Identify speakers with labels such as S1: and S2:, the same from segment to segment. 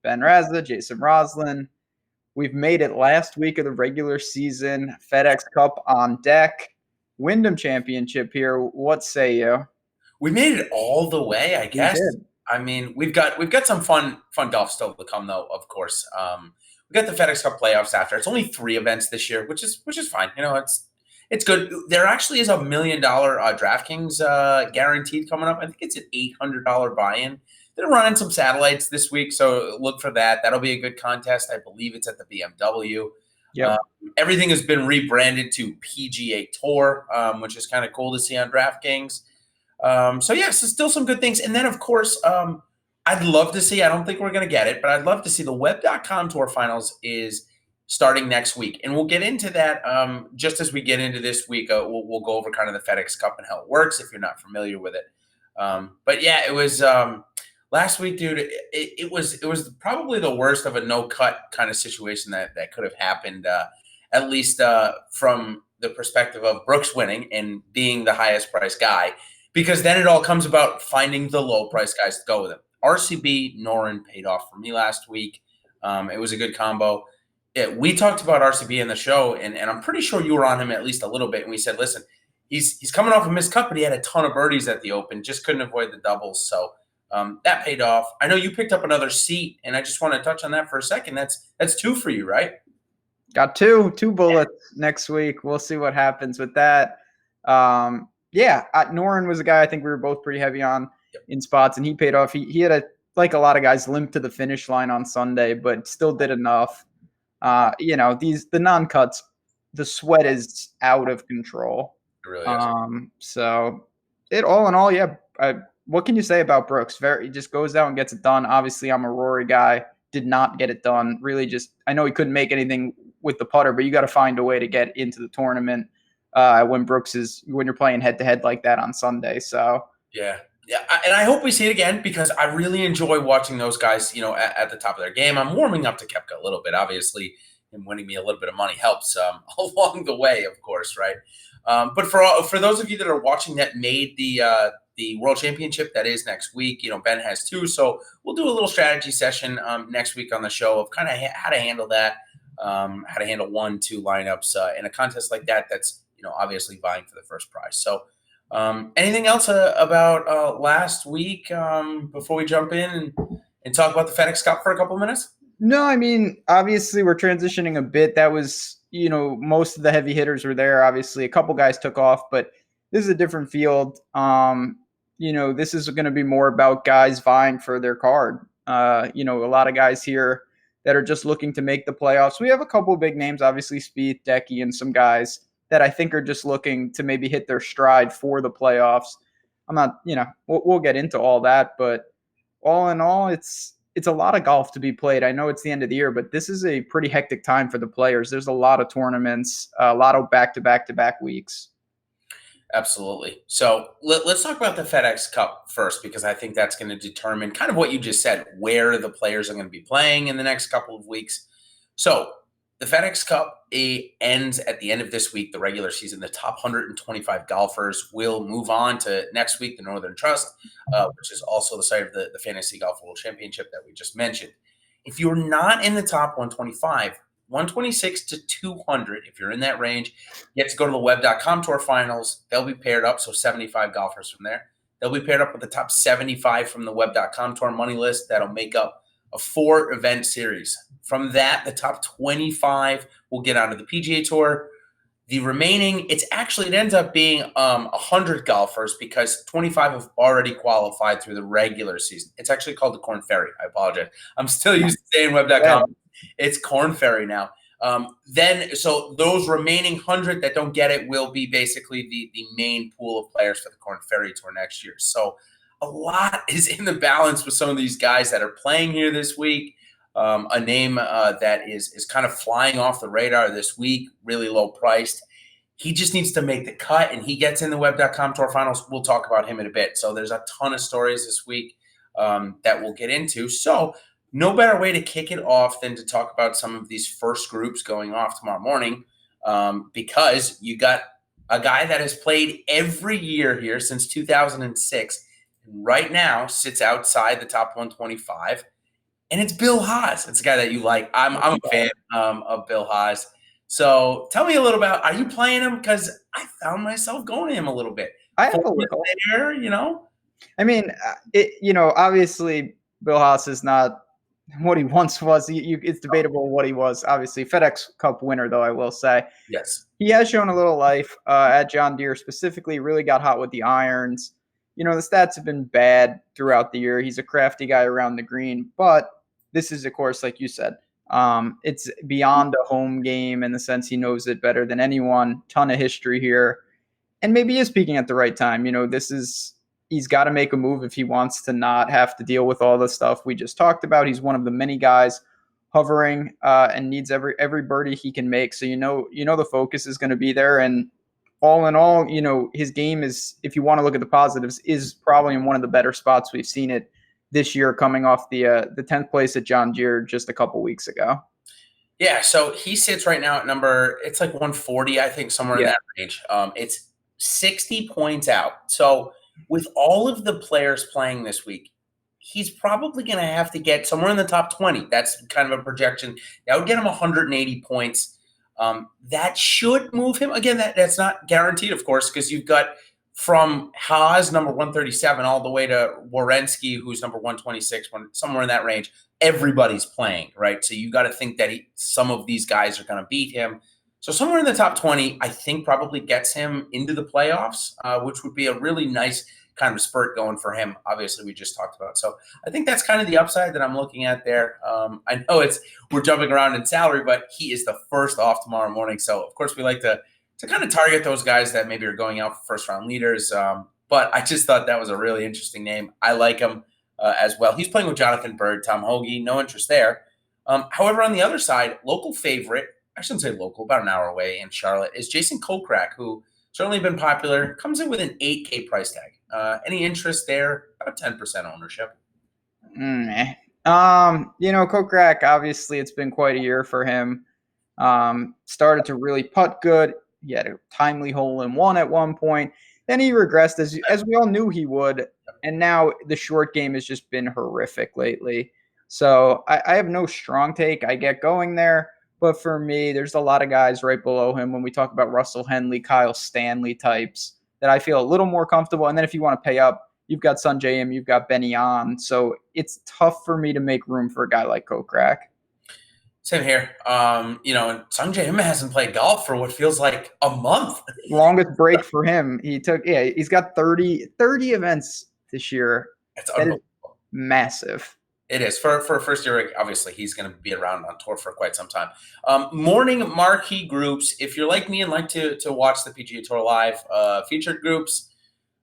S1: Ben Raza, Jason Roslin. We've made it last week of the regular season. FedEx Cup on deck. Wyndham Championship here. What say you?
S2: We made it all the way, I
S1: We
S2: guess.
S1: did.
S2: I mean, we've got some fun golf still to come, though. Of course, we got the FedEx Cup playoffs after. It's only 3 events this year, which is fine. It's good. There actually is $1 million DraftKings guaranteed coming up. I think it's an $800 buy-in. They're running some satellites this week, so look for that. That'll be a good contest. I believe it's at the BMW.
S1: Yep.
S2: Everything has been rebranded to PGA Tour, which is kind of cool to see on DraftKings. So still some good things. And then, of course, I'd love to see, I don't think we're going to get it, but I'd love to see the Web.com Tour Finals is starting next week. And we'll get into that just as we get into this week. We'll go over kind of the FedEx Cup and how it works if you're not familiar with it. But yeah, it was last week, dude. It was probably the worst of a no-cut kind of situation that could have happened, at least from the perspective of Brooks winning and being the highest priced guy. Because then it all comes about finding the low price guys to go with him. RCB, Noren paid off for me last week. It was a good combo. We talked about RCB in the show, and I'm pretty sure you were on him at least a little bit. And we said, listen, he's coming off a missed cut, but he had a ton of birdies at the Open, just couldn't avoid the doubles. So that paid off. I know you picked up another seat, and I just want to touch on that for a second. That's 2 for you, right?
S1: Got two bullets next week. We'll see what happens with that. Noren was a guy I think we were both pretty heavy on in spots, and he paid off. He had like a lot of guys limp to the finish line on Sunday, but still did enough. The non-cuts, the sweat is out of control.
S2: It really is.
S1: So it all in all, yeah. What can you say about Brooks? He just goes out and gets it done. Obviously, I'm a Rory guy. Did not get it done. Really, I know he couldn't make anything with the putter, but you got to find a way to get into the tournament. When you're playing head to head like that on Sunday. So
S2: yeah, and I hope we see it again because I really enjoy watching those guys. At the top of their game. I'm warming up to Koepka a little bit. Obviously, him winning me a little bit of money helps along the way, of course, right? But for those of you that are watching that made the World Championship, that is next week. Ben has 2, so we'll do a little strategy session next week on the show of kind of how to handle that, how to handle 1-2 lineups in a contest like that. That's obviously vying for the first prize. So anything else about last week before we jump in and talk about the FedEx Cup for a couple minutes?
S1: No, I mean, obviously we're transitioning a bit. That was, most of the heavy hitters were there. Obviously a couple guys took off, but this is a different field. This is going to be more about guys vying for their card. A lot of guys here that are just looking to make the playoffs. We have a couple big names, obviously Spieth, Decky, and some guys that I think are just looking to maybe hit their stride for the playoffs. I'm not, we'll get into all that, but all in all, it's a lot of golf to be played. I know it's the end of the year, but this is a pretty hectic time for the players. There's a lot of tournaments, a lot of back-to-back weeks.
S2: Absolutely. So let's talk about the FedEx Cup first, because I think that's going to determine kind of what you just said, where the players are going to be playing in the next couple of weeks. So the FedEx Cup ends at the end of this week, the regular season. The top 125 golfers will move on to next week, the Northern Trust, which is also the site of the Fantasy Golf World Championship that we just mentioned. If you're not in the top 125, 126 to 200, if you're in that range, you have to go to the Web.com Tour Finals. They'll be paired up, so 75 golfers from there. They'll be paired up with the top 75 from the Web.com Tour money list. That'll make up a 4-event series. From that, the top 25 will get onto the PGA Tour. The remaining, it ends up being 100 golfers because 25 have already qualified through the regular season. It's actually called the Corn Ferry. I apologize. I'm still used to saying Web.com. Yeah. It's Corn Ferry now. So those remaining 100 that don't get it will be basically the main pool of players for the Corn Ferry Tour next year. So a lot is in the balance with some of these guys that are playing here this week. A name that is kind of flying off the radar this week, really low priced. He just needs to make the cut, and he gets in the Web.com Tour Finals. We'll talk about him in a bit. So there's a ton of stories this week that we'll get into. So no better way to kick it off than to talk about some of these first groups going off tomorrow morning, because you got a guy that has played every year here since 2006, and right now sits outside the top 125. and it's Bill Haas. It's a guy that you like. I'm a fan of Bill Haas. So tell me a little about, are you playing him? Because I found myself going to him a little bit.
S1: I have a little.
S2: There, you know?
S1: I mean, obviously Bill Haas is not what he once was. It's debatable what he was. Obviously, FedEx Cup winner, though, I will say.
S2: Yes.
S1: He has shown a little life at John Deere specifically, really got hot with the irons. The stats have been bad throughout the year. He's a crafty guy around the green, but this is, of course, like you said, it's beyond a home game in the sense he knows it better than anyone. Ton of history here. And maybe he is peaking at the right time. He's got to make a move if he wants to not have to deal with all the stuff we just talked about. He's one of the many guys hovering and needs every birdie he can make. So the focus is going to be there. And all in all, his game is, if you want to look at the positives, is probably in one of the better spots we've seen it this year, coming off the 10th place at John Deere just a couple weeks ago.
S2: Yeah, so he sits right now at it's like 140, I think, somewhere in that range. It's 60 points out. So with all of the players playing this week, he's probably going to have to get somewhere in the top 20. That's kind of a projection. That would get him 180 points. That should move him. Again, that's not guaranteed, of course, because you've got from Haas, number 137, all the way to Werenski, who's number 126, somewhere in that range. Everybody's playing, right? So you got to think that some of these guys are going to beat him. So somewhere in the top 20, I think probably gets him into the playoffs, which would be a really nice kind of spurt going for him. Obviously, we just talked about. So I think that's kind of the upside that I'm looking at there. I know we're jumping around in salary, but he is the first off tomorrow morning. So, of course, we like to kind of target those guys that maybe are going out for first-round leaders. But I just thought that was a really interesting name. I like him as well. He's playing with Jonathan Bird, Tom Hoagie, no interest there. However, on the other side, local favorite, I shouldn't say local, about an hour away in Charlotte, is Jason Kokrak, who certainly been popular, comes in with an $8K price tag. Any interest there? About 10% ownership.
S1: Kokrak, obviously it's been quite a year for him. Started to really putt good. He had a timely hole-in-one at one point. Then he regressed, as we all knew he would. And now the short game has just been horrific lately. So I have no strong take. I get going there. But for me, there's a lot of guys right below him when we talk about Russell Henley, Kyle Stanley types that I feel a little more comfortable. And then if you want to pay up, you've got Sungjae Im, you've got Benny On. So it's tough for me to make room for a guy like Kokrak.
S2: Same here. Sungjae Im hasn't played golf for what feels like a month.
S1: Longest break for him. He's got 30 events this year.
S2: That's unbelievable.
S1: Massive.
S2: It is. For a first year, obviously, he's going to be around on tour for quite some time. Morning marquee groups. If you're like me and like to watch the PGA Tour live, featured groups,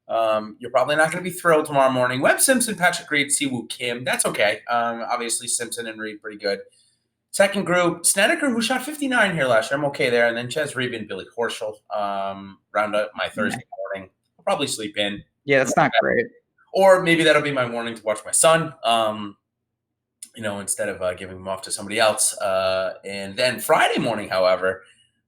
S2: you're probably not going to be thrilled tomorrow morning. Webb Simpson, Patrick Reed, Siwoo Kim. That's okay. Obviously, Simpson and Reed pretty good. Second group, Snedeker, who shot 59 here last year. I'm okay there. And then Ches Reed and Billy Horschel round up my Thursday morning. I'll probably sleep in.
S1: Yeah, that's not great.
S2: Or maybe that'll be my morning to watch my son. Instead of giving them off to somebody else. And then Friday morning, however,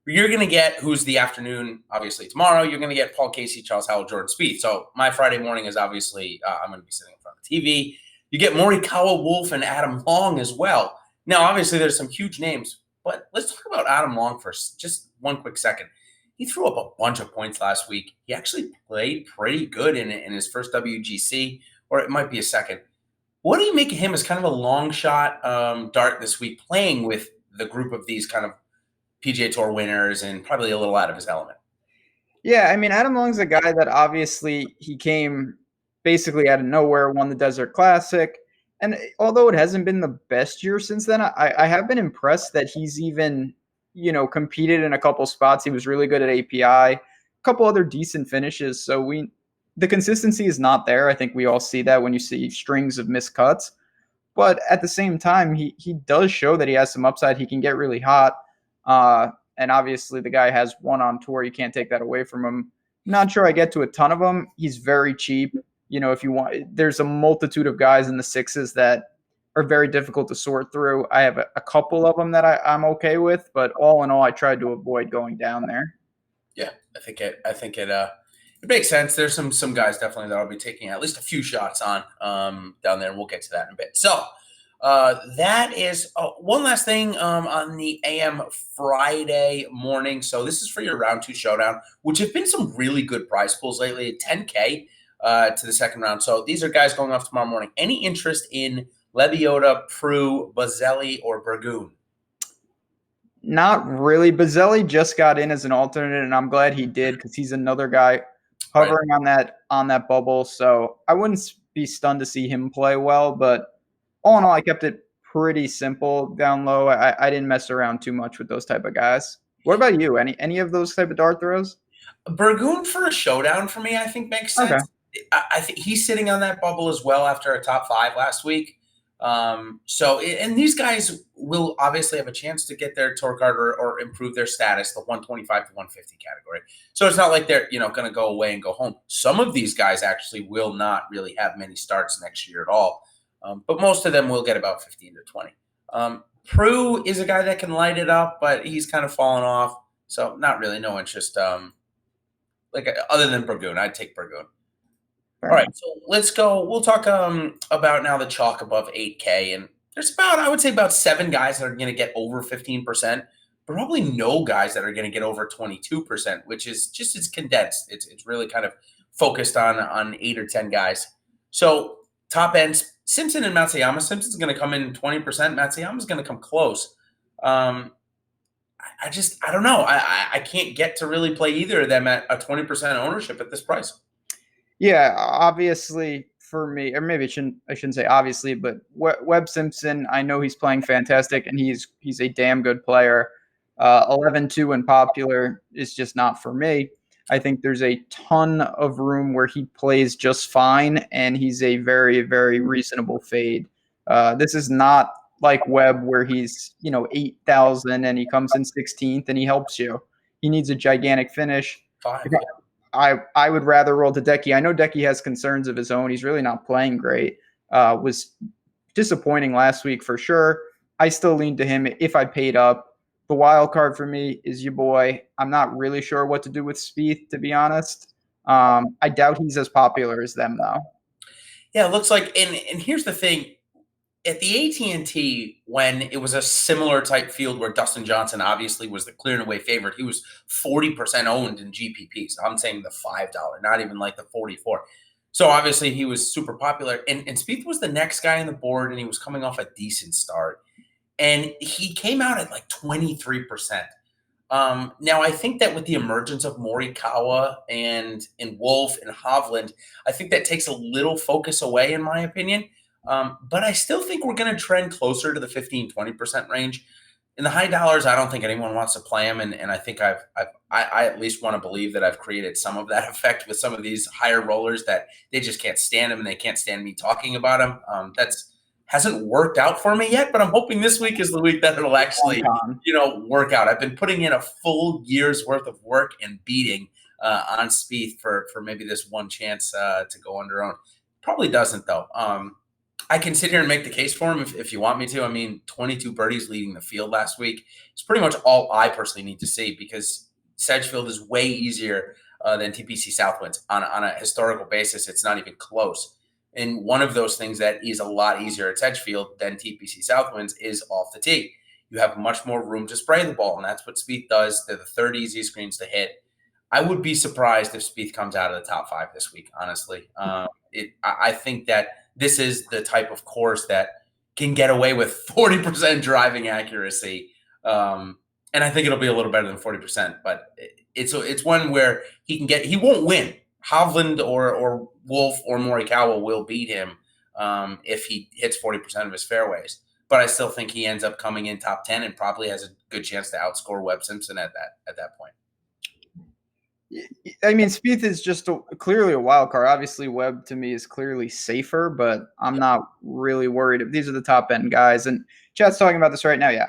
S2: you're going to get who's the afternoon, obviously tomorrow, you're going to get Paul Casey, Charles Howell, Jordan Spieth. So my Friday morning is obviously, I'm going to be sitting in front of the TV. You get Morikawa, Wolf, and Adam Long as well. Now, obviously, there's some huge names, but let's talk about Adam Long for just one quick second. He threw up a bunch of points last week. He actually played pretty good in his first WGC, or it might be a second. What do you make of him as kind of a long shot dart this week, playing with the group of these kind of PGA Tour winners and probably a little out of his element?
S1: Yeah, I mean, Adam Long's a guy that obviously he came basically out of nowhere, won the Desert Classic. And although it hasn't been the best year since then, I have been impressed that he's even, competed in a couple spots. He was really good at API, a couple other decent finishes. So the consistency is not there. I think we all see that when you see strings of missed cuts. But at the same time, he does show that he has some upside. He can get really hot. And obviously the guy has one on tour. You can't take that away from him. Not sure I get to a ton of them. He's very cheap. If you want, there's a multitude of guys in the sixes that are very difficult to sort through. I have a couple of them that I'm okay with, but all in all, I tried to avoid going down there.
S2: Yeah, I think it makes sense. There's some guys definitely that I'll be taking at least a few shots on down there. We'll get to that in a bit. So That is one last thing on the AM Friday morning. So this is for your round 2 showdown, which have been some really good prize pools lately. 10K to the second round. So these are guys going off tomorrow morning. Any interest in Lebiota, Prue, Bazzelli, or Burgoon?
S1: Not really. Bazzelli just got in as an alternate, and I'm glad he did because he's another guy hovering on that bubble. So I wouldn't be stunned to see him play well, but all in all, I kept it pretty simple down low. I didn't mess around too much with those type of guys. What about you? Any of those type of dart throws?
S2: Burgoon for a showdown for me, I think makes sense.
S1: Okay.
S2: I think he's sitting on that bubble as well after a top 5 last week. And these guys will obviously have a chance to get their tour card or improve their status, the 125 to 150 category. So it's not like they're, going to go away and go home. Some of these guys actually will not really have many starts next year at all. But most of them will get about 15 to 20. Prue is a guy that can light it up, but he's kind of fallen off. So not really, no interest. Other than Burgoon, I'd take Burgoon. All right, so let's go. We'll talk about now the chalk above 8K. And there's I would say about 7 guys that are going to get over 15%, but probably no guys that are going to get over 22%, which is just it's condensed. It's really kind of focused on 8 or 10 guys. So top ends, Simpson and Matsuyama. Simpson's going to come in 20%. Matsuyama's going to come close. I don't know. I can't get to really play either of them at a 20% ownership at this price.
S1: Yeah, obviously for me, or maybe I shouldn't say obviously, but Webb Simpson, I know he's playing fantastic, and he's a damn good player. 11-2 and popular is just not for me. I think there's a ton of room where he plays just fine, and he's a very, very reasonable fade. This is not like Webb where he's 8,000 and he comes in 16th and he helps you. He needs a gigantic finish.
S2: 5.
S1: I would rather roll to Decky. I know Decky has concerns of his own. He's really not playing great. Was disappointing last week for sure. I still lean to him if I paid up. The wild card for me is your boy. I'm not really sure what to do with Spieth, to be honest. I doubt he's as popular as them, though.
S2: Yeah, it looks like, and here's the thing. At the AT&T, when it was a similar type field where Dustin Johnson obviously was the clear and away favorite, he was 40% owned in GPP. So I'm saying the $5, not even like the 44. So obviously he was super popular. And Spieth was the next guy on the board, and he was coming off a decent start. And he came out at like 23%. Now, I think that with the emergence of Morikawa and Wolf and Hovland, I think that takes a little focus away, in my opinion. But I still think we're going to trend closer to the 15-20% range. In the high dollars, I don't think anyone wants to play him, and I think I at least want to believe that I've created some of that effect with some of these higher rollers that they just can't stand him and they can't stand me talking about him. That's hasn't worked out for me yet, but I'm hoping this week is the week that it'll actually work out. I've been putting in a full year's worth of work and beating on Spieth for maybe this one chance to go under own. Probably doesn't though. I can sit here and make the case for him if you want me to. I mean, 22 birdies leading the field last week. It's pretty much all I personally need to see because Sedgefield is way easier than TPC Southwinds. On a historical basis, it's not even close. And one of those things that is a lot easier at Sedgefield than TPC Southwinds is off the tee. You have much more room to spray the ball, and that's what Spieth does. They're the third easiest greens to hit. I would be surprised if Spieth comes out of the top 5 this week, honestly. I think that this is the type of course that can get away with 40% driving accuracy. And I think it'll be a little better than 40%, but it's one where he won't win. Hovland or Wolf or Morikawa will beat him if he hits 40% of his fairways. But I still think he ends up coming in top 10 and probably has a good chance to outscore Webb Simpson at that point.
S1: I mean, Spieth is just clearly a wild card. Obviously, Webb to me is clearly safer, but I'm not really worried. These are the top end guys, and Chad's talking about this right now. Yeah,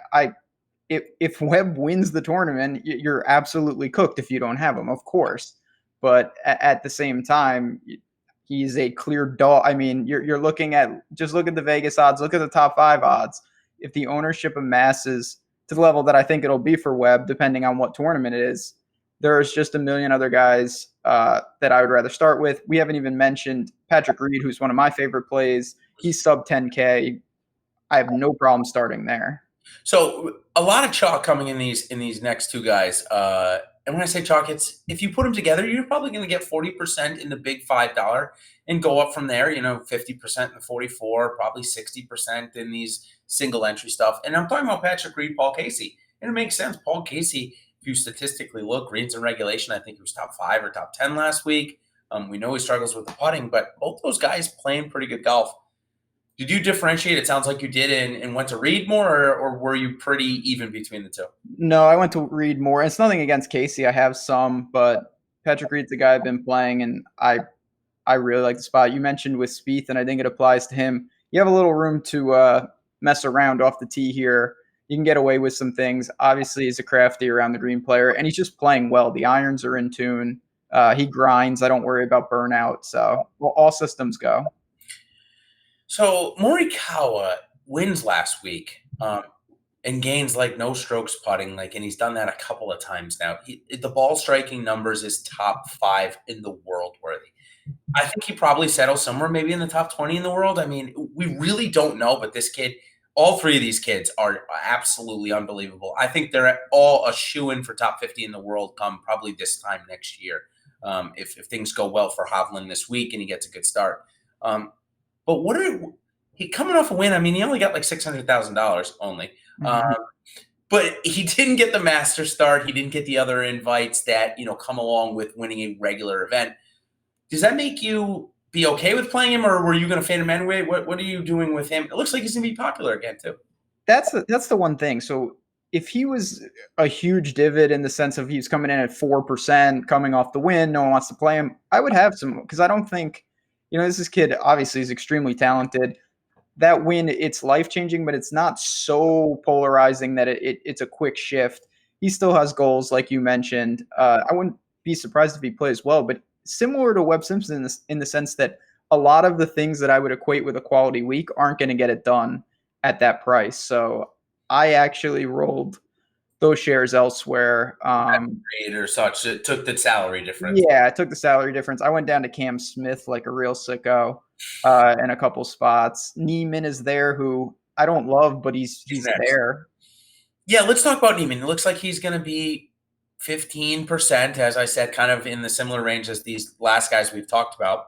S1: if Webb wins the tournament, you're absolutely cooked if you don't have him, of course. But at the same time, he's a clear dog. I mean, you're looking at just look at the Vegas odds, look at the top 5 odds. If the ownership amasses to the level that I think it'll be for Webb, depending on what tournament it is, there's just a million other guys that I would rather start with. We haven't even mentioned Patrick Reed, who's one of my favorite plays. He's sub 10K. I have no problem starting there.
S2: So a lot of chalk coming in these next two guys. And when I say chalk, it's if you put them together, you're probably going to get 40% in the big $5 and go up from there. 50% in the 44, probably 60% in these single entry stuff. And I'm talking about Patrick Reed, Paul Casey, and it makes sense. Paul Casey, if you statistically look, greens and regulation, I think he was top 5 or top 10 last week. We know he struggles with the putting, but both those guys playing pretty good golf. Did you differentiate? It sounds like you did and went to Reed more, or were you pretty even between the two?
S1: No, I went to Reed more. It's nothing against Casey. I have some, but Patrick Reed's the guy I've been playing, and I really like the spot. You mentioned with Spieth, and I think it applies to him. You have a little room to mess around off the tee here. You can get away with some things. Obviously, he's a crafty around the green player, and he's just playing well. The irons are in tune. He grinds. I don't worry about burnout. So all systems go.
S2: So Morikawa wins last week and gains like no strokes putting, and he's done that a couple of times now. The ball striking numbers is top 5 in the world worthy. I think he probably settles somewhere maybe in the top 20 in the world. I mean, we really don't know, but this kid, all 3 of these kids are absolutely unbelievable. I think they're all a shoo-in for top 50 in the world come probably this time next year if things go well for Hovland this week and he gets a good start. But he coming off a win? I mean, he only got like $600,000 only. But he didn't get the master start. He didn't get the other invites that, come along with winning a regular event. Does that make you be okay with playing him, or were you going to fade him anyway? What are you doing with him? It looks like he's going to be popular again, too.
S1: That's the one thing. So if he was a huge divot in the sense of he's coming in at 4%, coming off the win, no one wants to play him, I would have some, because I don't think, this kid obviously is extremely talented. That win, it's life-changing, but it's not so polarizing that it's a quick shift. He still has goals, like you mentioned. I wouldn't be surprised if he plays well, but similar to Webb Simpson in the sense that a lot of the things that I would equate with a quality week aren't going to get it done at that price. So I actually rolled those shares elsewhere.
S2: Or such. It took the salary difference.
S1: Yeah, I took the salary difference. I went down to Cam Smith like a real sicko in a couple spots. Neiman is there, who I don't love, but he's there.
S2: Yeah, let's talk about Neiman. It looks like he's going to be 15%, as I said, kind of in the similar range as these last guys we've talked about.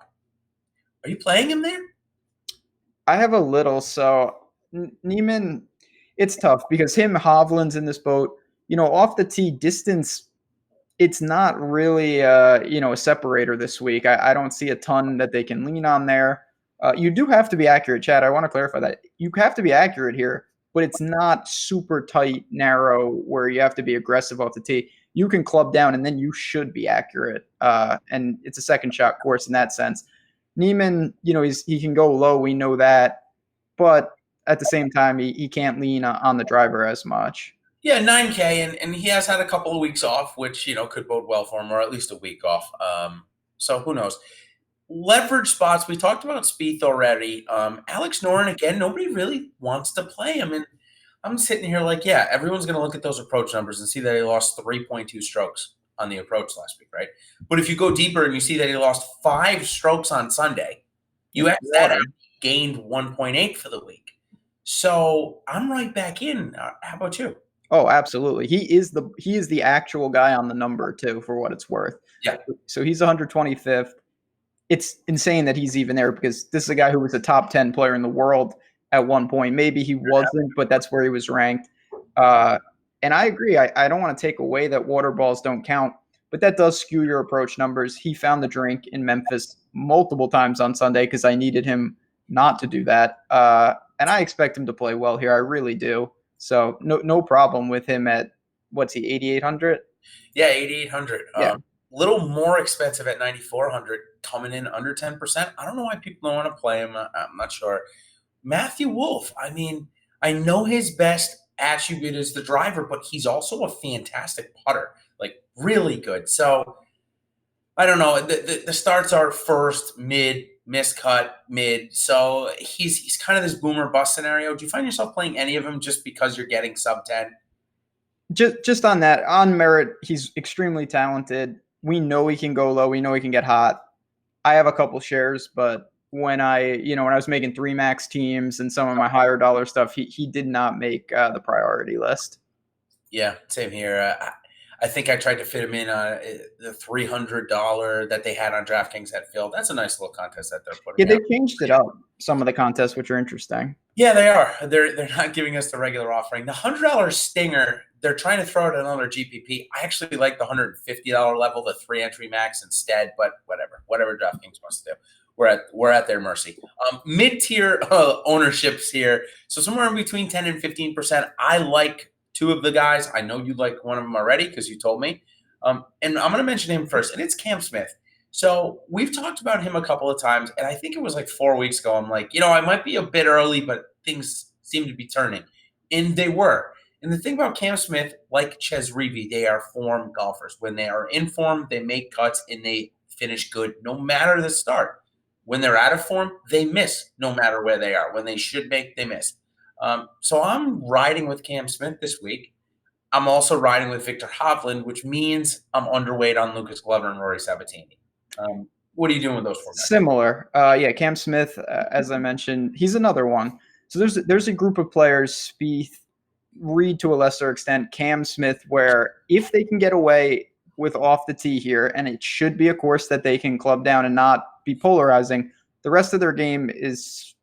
S2: Are you playing him there?
S1: I have a little. So Neiman, it's tough because Hovland's in this boat. Off the tee distance, it's not really a separator this week. I don't see a ton that they can lean on there. You do have to be accurate, Chad. I want to clarify that. You have to be accurate here, but it's not super tight, narrow, where you have to be aggressive off the tee. You can club down, and then you should be accurate. And it's a second shot course in that sense. Neiman, he can go low. We know that. But at the same time, he can't lean on the driver as much.
S2: Yeah, 9K, and he has had a couple of weeks off, which, could bode well for him, or at least a week off. So who knows? Leverage spots, we talked about Spieth already. Alex Noren, again, nobody really wants to play him. And I'm sitting here like, yeah, everyone's going to look at those approach numbers and see that he lost 3.2 strokes on the approach last week, right? But if you go deeper and you see that he lost 5 strokes on Sunday, you add that out, he gained 1.8 for the week. So I'm right back in. How about you?
S1: Oh, absolutely. He is the actual guy on the number too, for what it's worth.
S2: Yeah.
S1: So he's 125th. It's insane that he's even there because this is a guy who was a top 10 player in the world at one point. Maybe he wasn't, but that's where he was ranked. And I agree. I don't want to take away that water balls don't count, but that does skew your approach numbers. He found the drink in Memphis multiple times on Sunday because I needed him not to do that. And I expect him to play well here. I really do. So no problem with him at, what's he, 8,800?
S2: Yeah, 8,800.
S1: Yeah.
S2: Little more expensive at 9,400, coming in under 10%. I don't know why people don't want to play him. I'm not sure. Matthew Wolff, I mean, I know his best attribute is the driver, but he's also a fantastic putter, like really good. So I don't know. The starts are first, mid, miscut, mid. So he's kind of this boomer bust scenario. Do you find yourself playing any of them just because you're getting sub 10?
S1: Just on that, on merit, he's extremely talented. We know he can go low. We know he can get hot. I have a couple shares, but when I was making 3 max teams and some of my higher dollar stuff, he did not make the priority list.
S2: Yeah, same here. I think I tried to fit him in on the $300 that they had on DraftKings at Phil. That's a nice little contest that they're
S1: Yeah,
S2: putting out.
S1: they changed it up, some of the contests, which are interesting.
S2: Yeah, they are. They're not giving us the regular offering. The $100 stinger, they're trying to throw out another GPP. I actually like the $150 level, the 3-entry max instead, but whatever DraftKings wants to do. We're at their mercy. Mid-tier ownerships here, so somewhere in between 10 and 15%. I like two of the guys. I know you like one of them already because you told me. And I'm going to mention him first, and it's Cam Smith. So we've talked about him a couple of times, and I think it was like 4 weeks ago. I'm like, I might be a bit early, but things seem to be turning. And they were. And the thing about Cam Smith, like Ches Reavie, they are form golfers. When they are in form, they make cuts and they finish good no matter the start. When they're out of form, they miss no matter where they are. When they should make, they miss. So I'm riding with Cam Smith this week. I'm also riding with Victor Hovland, which means I'm underweight on Lucas Glover and Rory Sabatini. What are you doing with those four guys?
S1: Similar. Yeah, Cam Smith, as I mentioned, he's another one. So there's a group of players, Spieth, Reed to a lesser extent, Cam Smith, where if they can get away with off the tee here, and it should be a course that they can club down and not be polarizing, the rest of their game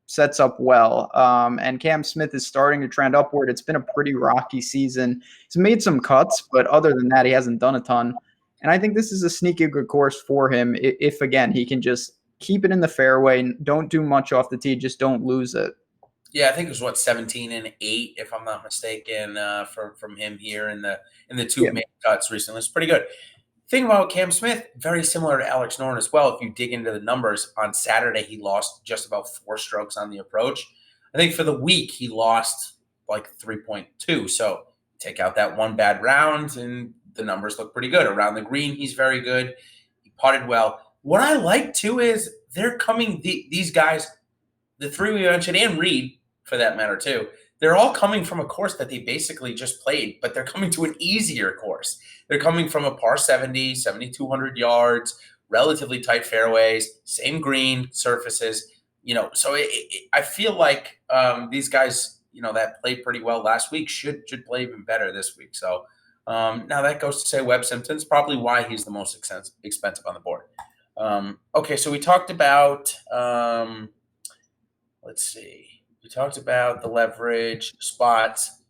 S1: sets up well. And Cam Smith is starting to trend upward. It's been a pretty rocky season. He's made some cuts, but other than that, he hasn't done a ton. And I think this is a sneaky good course for him if again, he can just keep it in the fairway and don't do much off the tee, just don't lose it.
S2: Yeah, I think it was 17 and 8, if I'm not mistaken, from him here in the two main cuts recently. It's pretty good. Thing about Cam Smith, very similar to Alex Noren as well. If you dig into the numbers, on Saturday he lost just about 4 strokes on the approach. I think for the week he lost like 3.2. So take out that one bad round and the numbers look pretty good. Around the green, he's very good. He putted well. What I like too is they're coming. These guys, the three we mentioned, and Reed for that matter too. They're all coming from a course that they basically just played, but they're coming to an easier course. They're coming from a par 70, 7,200 yards, relatively tight fairways, same green surfaces. So I feel like these guys, that played pretty well last week should play even better this week. So now that goes to say Webb Simpson's probably why he's the most expensive on the board. Okay, so we talked about let's see. We talked about the leverage spots.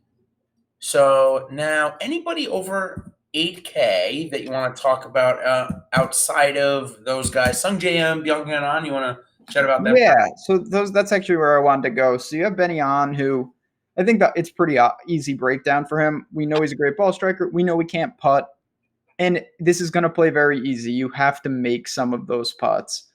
S2: So now anybody over 8K that you want to talk about outside of those guys? Sung J M, Byung An, you want to chat about them?
S1: Yeah, so that's actually where I wanted to go. So you have Benny On, who I think that it's pretty easy breakdown for him. We know he's a great ball striker. We know he can't putt. And this is going to play very easy. You have to make some of those putts.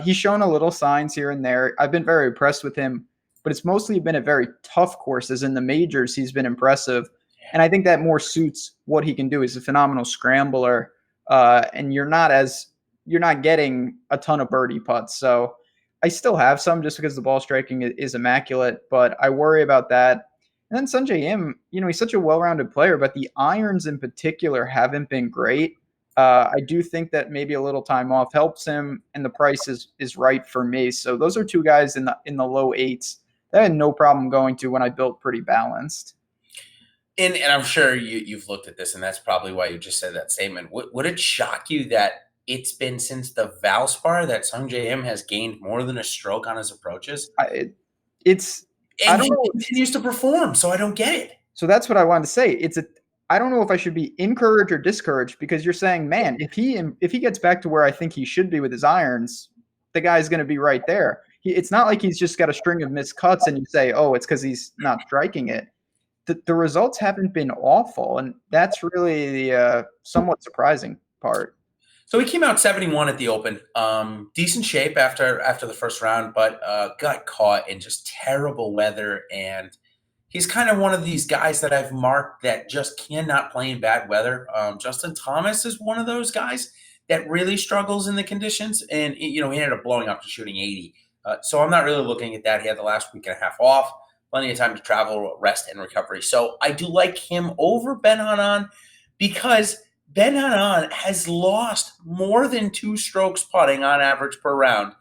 S1: He's shown a little signs here and there. I've been very impressed with him, but it's mostly been at very tough courses. In the majors, he's been impressive. And I think that more suits what he can do. He's a phenomenal scrambler. And you're not getting a ton of birdie putts. So I still have some just because the ball striking is immaculate, but I worry about that. And then Sungjae Im, he's such a well-rounded player, but the irons in particular haven't been great. I do think that maybe a little time off helps him, and the price is right for me. So those are two guys in the low 8s that I had no problem going to when I built pretty balanced.
S2: And I'm sure you've looked at this, and that's probably why you just said that statement. Would it shock you that it's been since the Valspar that Sungjae Im has gained more than a stroke on his approaches?
S1: And
S2: I don't know. He continues to perform, so I don't get it.
S1: So that's what I wanted to say. I don't know if I should be encouraged or discouraged, because you're saying, man, if he gets back to where I think he should be with his irons, the guy's going to be right there. It's not like he's just got a string of missed cuts and you say, oh, it's because he's not striking it. The results haven't been awful, and that's really the somewhat surprising part.
S2: So he came out 71 at the Open. Decent shape after the first round, but got caught in just terrible weather. And he's kind of one of these guys that I've marked that just cannot play in bad weather. Justin Thomas is one of those guys that really struggles in the conditions. And, he ended up blowing up to shooting 80. So I'm not really looking at that. He had the last week and a half off. Plenty of time to travel, rest, and recovery. So I do like him over Ben Hanan because Ben Hanan has lost more than 2 strokes putting on average per round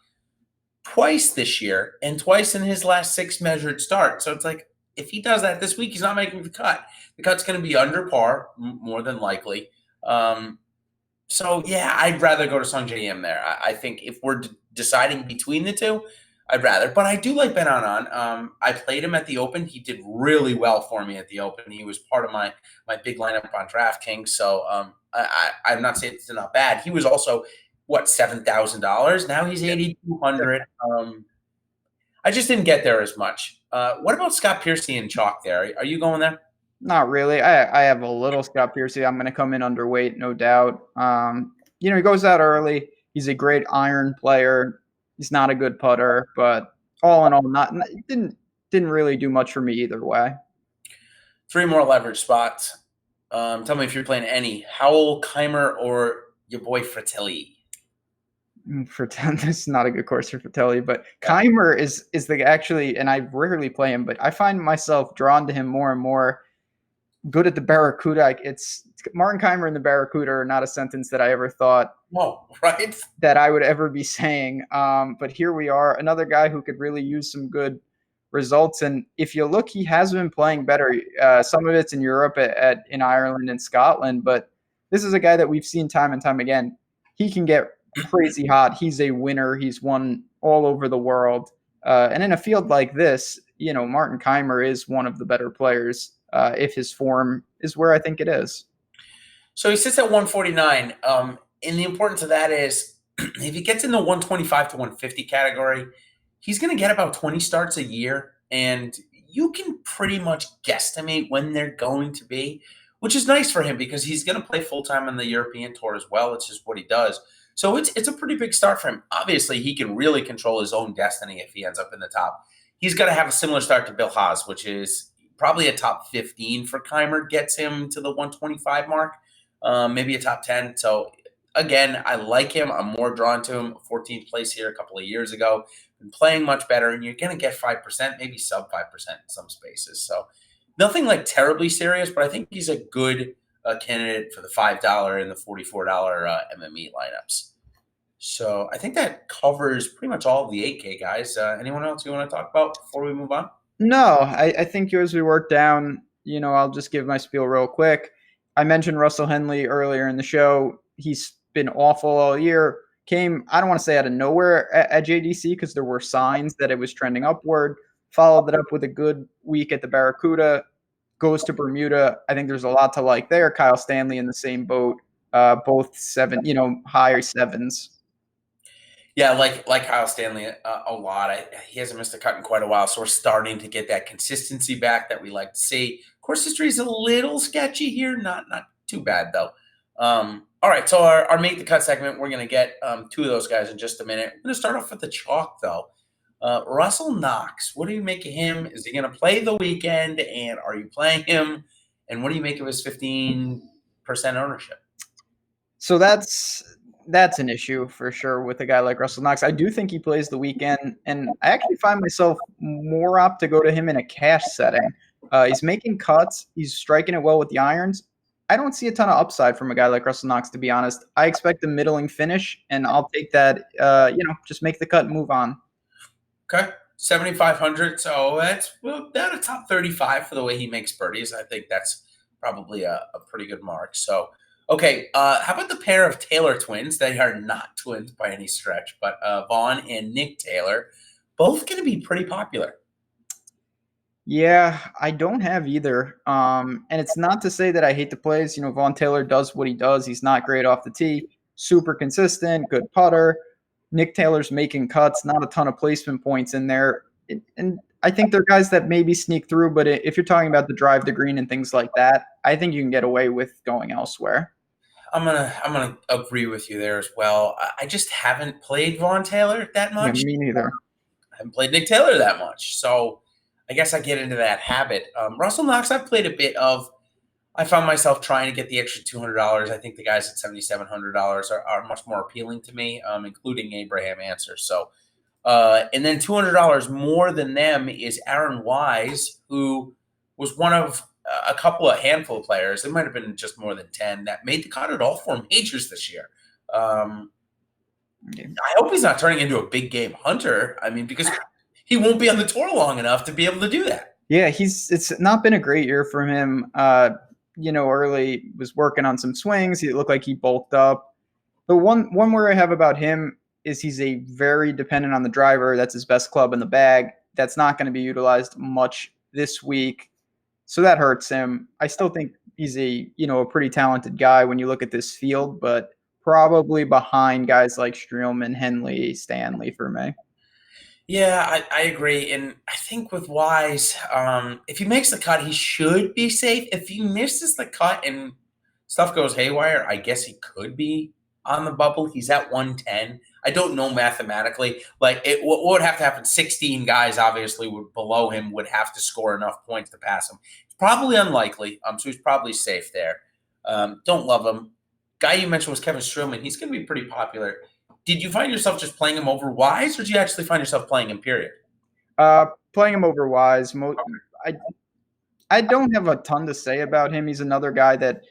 S2: twice this year and twice in his last 6 measured starts. So it's like, if he does that this week, he's not making the cut. The cut's going to be under par, more than likely. So, yeah, I'd rather go to Sung J M there. I think if we're deciding between the two, I'd rather. But I do like Ben Anon. I played him at the Open. He did really well for me at the Open. He was part of my big lineup on DraftKings. So I'm not saying it's not bad. He was also, what, $7,000? Now he's 8,200. I just didn't get there as much. What about Scott Piercy and chalk there? Are you going there?
S1: Not really. I have a little Scott Piercy. I'm going to come in underweight, no doubt. He goes out early. He's a great iron player. He's not a good putter, but all in all, didn't really do much for me either way.
S2: 3 more leverage spots. Tell me if you're playing any. Howell, Kaymer, or your boy Fratelli.
S1: This is not a good course for Fratelli, but Kaymer is actually, and I rarely play him, but I find myself drawn to him more and more. Good at the Barracuda. It's Martin Kaymer and the Barracuda are not a sentence that I ever thought that I would ever be saying. But here we are, another guy who could really use some good results. And if you look, he has been playing better. Some of it's in Europe, in Ireland and Scotland, but this is a guy that we've seen time and time again. He can get crazy hot. He's a winner. He's won all over the world. And in a field like this, Martin Kaymer is one of the better players. If his form is where I think it is.
S2: So he sits at 149. And the importance of that is if he gets in the 125 to 150 category, he's going to get about 20 starts a year. And you can pretty much guesstimate when they're going to be, which is nice for him because he's going to play full-time on the European Tour as well. It's just what he does. So it's a pretty big start for him. Obviously, he can really control his own destiny if he ends up in the top. He's going to have a similar start to Bill Haas, which is probably a top 15 for Kaymer, gets him to the 125 mark, maybe a top 10. So, again, I like him. I'm more drawn to him. 14th place here a couple of years ago. Been playing much better, and you're going to get 5%, maybe sub 5% in some spaces. So, nothing like terribly serious, but I think he's a good candidate for the $5 and the $44 MME lineups. So, I think that covers pretty much all of the 8K guys. Anyone else you want to talk about before we move on?
S1: No, I think as we work down, I'll just give my spiel real quick. I mentioned Russell Henley earlier in the show. He's been awful all year. Came, I don't want to say out of nowhere at JDC because there were signs that it was trending upward. Followed it up with a good week at the Barracuda. Goes to Bermuda. I think there's a lot to like there. Kyle Stanley in the same boat. Both higher sevens.
S2: Yeah, like Kyle Stanley a lot. He hasn't missed a cut in quite a while, so we're starting to get that consistency back that we like to see. Course history is a little sketchy here, not too bad though. All right, so our make the cut segment, we're going to get 2 of those guys in just a minute. We're going to start off with the chalk though. Russell Knox, what do you make of him? Is he going to play the weekend, and are you playing him? And what do you make of his 15% ownership?
S1: So that's an issue for sure with a guy like Russell Knox. I do think he plays the weekend, and I actually find myself more apt to go to him in a cash setting. He's making cuts. He's striking it well with the irons. I don't see a ton of upside from a guy like Russell Knox, to be honest. I expect a middling finish, and I'll take that, just make the cut and move on.
S2: Okay, 7,500. So that's down a top 35 for the way he makes birdies. I think that's probably a pretty good mark. So, okay, how about the pair of Taylor twins? They are not twins by any stretch, but Vaughn and Nick Taylor, both going to be pretty popular.
S1: Yeah, I don't have either. And it's not to say that I hate the plays. Vaughn Taylor does what he does. He's not great off the tee, super consistent, good putter. Nick Taylor's making cuts, not a ton of placement points in there. And I think they're guys that maybe sneak through, but if you're talking about the drive to green and things like that, I think you can get away with going elsewhere.
S2: I'm gonna agree with you there as well. I just haven't played Vaughn Taylor that much.
S1: Yeah, me neither.
S2: I haven't played Nick Taylor that much, so I guess I get into that habit. Russell Knox, I've played a bit of. I found myself trying to get the extra $200. I think the guys at $7,700 are much more appealing to me, including Abraham Answer. So, and then $200 more than them is Aaron Wise, who was one of a handful of players. It might have been just more than 10 that made the cut at all 4 majors this year.
S1: Okay.
S2: I hope he's not turning into a big game hunter. I mean, because he won't be on the tour long enough to be able to do that.
S1: Yeah, it's not been a great year for him. Early was working on some swings. He looked like he bulked up. The one worry I have about him is he's a very dependent on the driver. That's his best club in the bag. That's not going to be utilized much this week, so that hurts him. I still think he's a pretty talented guy when you look at this field, but probably behind guys like Streelman, Henley, Stanley for me.
S2: Yeah, I agree. And I think with Wise, if he makes the cut, he should be safe. If he misses the cut and stuff goes haywire, I guess he could be on the bubble. He's at 110. I don't know mathematically. What would have to happen? 16 guys, obviously, below him would have to score enough points to pass him. It's probably unlikely. So he's probably safe there. Don't love him. Guy you mentioned was Kevin Streelman. He's going to be pretty popular. Did you find yourself just playing him over Wise, or did you actually find yourself playing him, period?
S1: Playing him over Wise. I don't have a ton to say about him. He's another guy that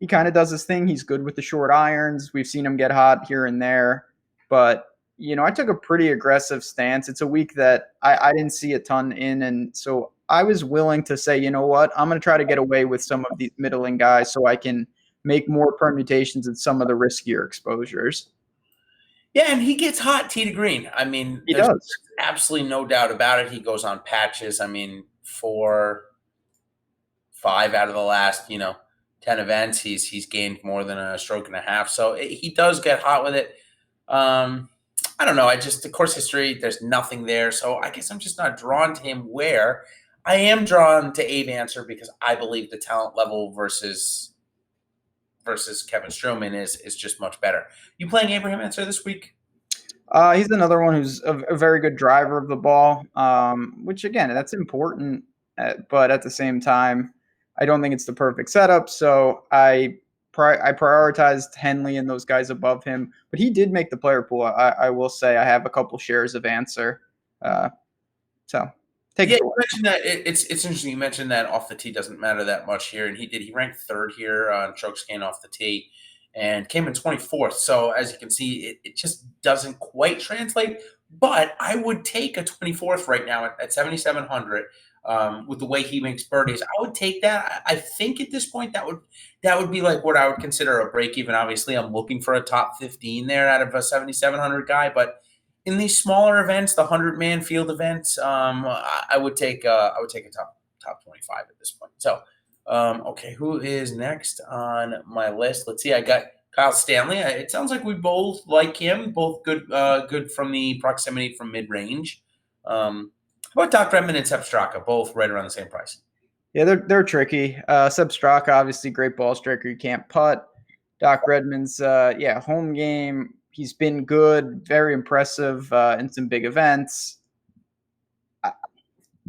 S1: he kind of does his thing. He's good with the short irons. We've seen him get hot here and there. But, I took a pretty aggressive stance. It's a week that I didn't see a ton in. And so I was willing to say, you know what, I'm going to try to get away with some of these middling guys so I can make more permutations in some of the riskier exposures.
S2: Yeah, and he gets hot tee to green. I mean,
S1: He
S2: there's
S1: does.
S2: absolutely no doubt about it. He goes on patches. I mean, 5 out of the last, 10 events, he's gained more than a stroke and a half. So he does get hot with it. I don't know. The course history, there's nothing there. So I guess I'm just not drawn to him, where I am drawn to Abe Answer because I believe the talent level versus Kevin Streelman is just much better. You playing Abraham Answer this week?
S1: He's another one who's a very good driver of the ball, which again, that's important. But at the same time, I don't think it's the perfect setup. So I prioritized Henley and those guys above him. But he did make the player pool. I will say I have a couple shares of Answer. So take
S2: Yeah,
S1: it
S2: you
S1: away.
S2: mentioned that it's interesting. You mentioned that off the tee doesn't matter that much here, and he ranked third here on strokes gained off the tee, and came in 24th. So as you can see, it just doesn't quite translate. But I would take a 24th right now at 7,700 with the way he makes birdies. I would take that. I think at this point that would be like what I would consider a break even. Obviously, I'm looking for a top 15 there out of a 7,700 guy, but in these smaller events, the 100-man field events, I would take a top 25 at this point. So, okay, who is next on my list? Let's see. I got Kyle Stanley. It sounds like we both like him. Both good from the proximity from mid range. How about Doc Redman and Sepp Straka? Both right around the same price.
S1: Yeah, they're tricky. Sepp Straka, obviously great ball striker. You can't putt. Doc Redman's home game. He's been good, very impressive in some big events.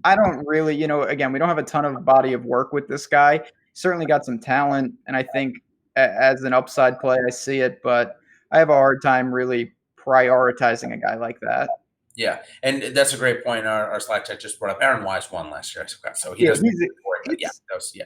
S1: I don't really, again, we don't have a ton of body of work with this guy. Certainly got some talent, and I think as an upside play, I see it, but I have a hard time really prioritizing a guy like that.
S2: Yeah, and that's a great point. Our Slack chat just brought up Aaron Wise won last year, so he
S1: Yeah,
S2: doesn't. But yeah, that was, yeah.